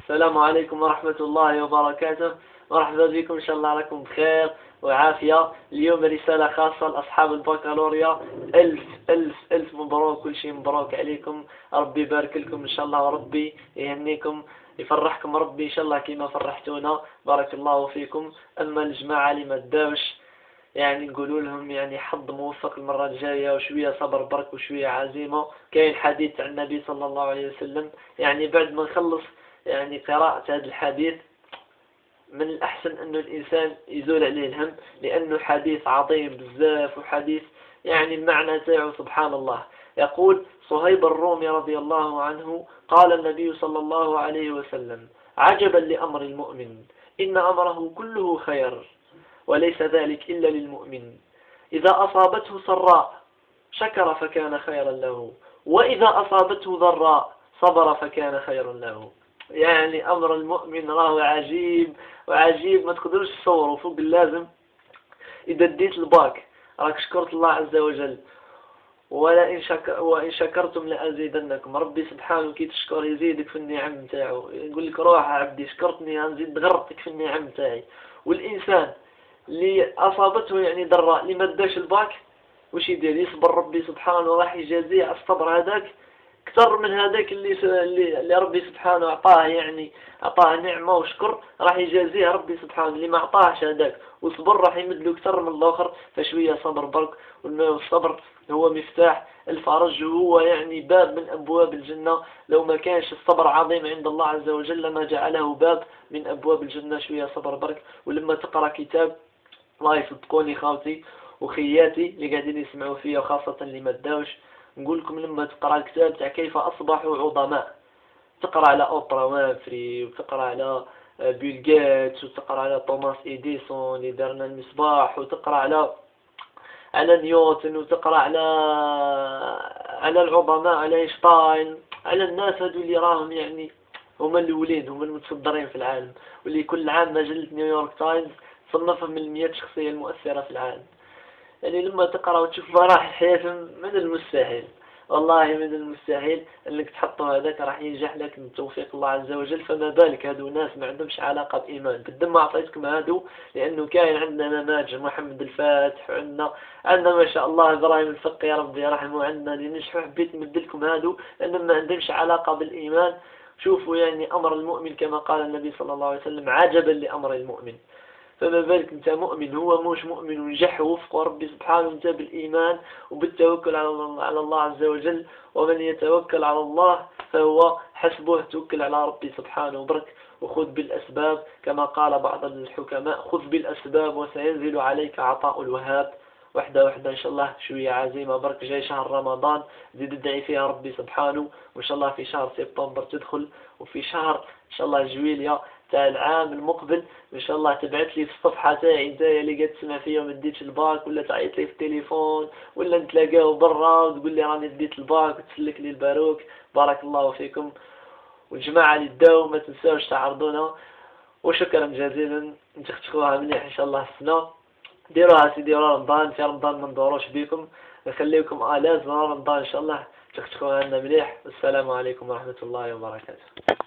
السلام عليكم ورحمة الله وبركاته. مرحبا بكم، إن شاء الله عليكم بخير وعافية. اليوم رسالة خاصة لأصحاب البكالوريا. ألف ألف ألف مبروك، كل شيء مبروك عليكم. ربي يبارك لكم إن شاء الله، وربي يهنيكم، يفرحكم ربي إن شاء الله كما فرحتونا. بارك الله فيكم. أما الجماعة اللي ما داوش، يعني نقولوا لهم يعني حظ موفق المرة الجاية، وشوية صبر برك وشوية عزيمة. كاين حديث عن النبي صلى الله عليه وسلم، يعني بعد ما نخلص يعني قراءة هذا الحديث، من الأحسن أنه الإنسان يزول عليه الهم، لأنه حديث عظيم بزاف، وحديث يعني المعنى تاعه سبحان الله. يقول صهيب الرومي رضي الله عنه: قال النبي صلى الله عليه وسلم: عجبا لأمر المؤمن، إن أمره كله خير، وليس ذلك إلا للمؤمن. إذا أصابته سراء شكر فكان خيرا له، وإذا أصابته ضراء صبر فكان خيرا له. يعني أمر المؤمن راه عجيب وعجيب، ما تقدرش تصوره فوق اللازم. إذا ديت الباك راك شكرت الله عز وجل، وإن شكرتم لأزيدنكم. ربي سبحانه كي تشكر يزيدك في النعم نتاعو، يقول لك روح عبدي شكرتني نزيد غرتك في النعم نتاعي. والإنسان اللي أصابته يعني ضراء، اللي ما داش الباك، وش يدير؟ يصبر، ربي سبحانه راح يجازيه على الصبر هذاك اكثر من هذاك اللي ربي سبحانه اعطاه، يعني اعطاه نعمه وشكر، راح يجازيه ربي سبحانه. اللي ما اعطاهش هذاك وصبر راح يمد له اكثر من الاخر. فشويه صبر برك، والصبر هو مفتاح الفرج، وهو يعني باب من ابواب الجنه. لو ما كانش الصبر عظيم عند الله عز وجل ما جعله باب من ابواب الجنه. شويه صبر برك. ولما تقرا كتاب، الله يصدقوني خالتي وخياتي اللي قاعدين يسمعوا فيا، وخاصه اللي ما داوش، نقول لكم لما تقرأ كتاب تاع كيف أصبحوا عظماء، تقرأ على أوبرا وينفري، وتقرأ على بيل جيتس، وتقرأ على توماس إديسون اللي دارنا المصباح، وتقرأ على نيوتن، وتقرأ على العظماء، على اينشتاين، على الناس هذو اللي راهم يعني هما الأولين، هما المتصدرين في العالم، واللي كل عام مجلة نيويورك تايمز صنفهم من 100 شخصية المؤثرة في العالم. يعني لما تقرأ وتشوف مراحل حياتهم، من المستحيل، والله من المستحيل انك تحطه هذاك راح ينجح لك من توفيق الله عز وجل. فما بالك هذو ناس ما عندهمش علاقة بإيمان. بالدم ما أعطيتكم هذو لأنه كاين عندنا نماذج، محمد الفاتح، عندنا ما شاء الله إبراهيم الفقي يا ربي يرحمه، عندنا اللي نجحوا. حبيت نمدلكم هذو لأنهم ما عندهمش علاقة بالإيمان. شوفوا يعني أمر المؤمن كما قال النبي صلى الله عليه وسلم: عجبا لأمر المؤمن. فما بالك انت مؤمن، هو مش مؤمن ونجح وفق ربي سبحانه انت بالإيمان وبالتوكل على الله عز وجل. ومن يتوكل على الله فهو حسبه. توكل على ربي سبحانه وبرك، وخذ بالأسباب كما قال بعض الحكماء: خذ بالأسباب وسينزل عليك عطاء الوهاب. وحده وحده إن شاء الله، شوية عزيمة برك. جاي شهر رمضان، زيد ادعي فيها ربي سبحانه. وإن شاء الله في شهر سبتمبر تدخل، وفي شهر إن شاء الله جويليا تاع العام المقبل ان شاء الله تبعت لي في الصفحه تاعي انت اللي قاعد تسمع فيا وما ديتش الباك، ولا تعيط لي في التليفون، ولا نتلاقاو برا وتقول لي راني ديت الباك وتسلك لي الباروك. بارك الله فيكم. والجماعه اللي داو ما تنساوش تعرضونا. وشكرا جزيلا، نتختخوها مليح ان شاء الله السنه. ديروها سيدي رمضان، في رمضان ما ندوروش بكم، نخليكم الاز رمضان ان شاء الله تختخوها لنا مليح. والسلام عليكم ورحمه الله وبركاته.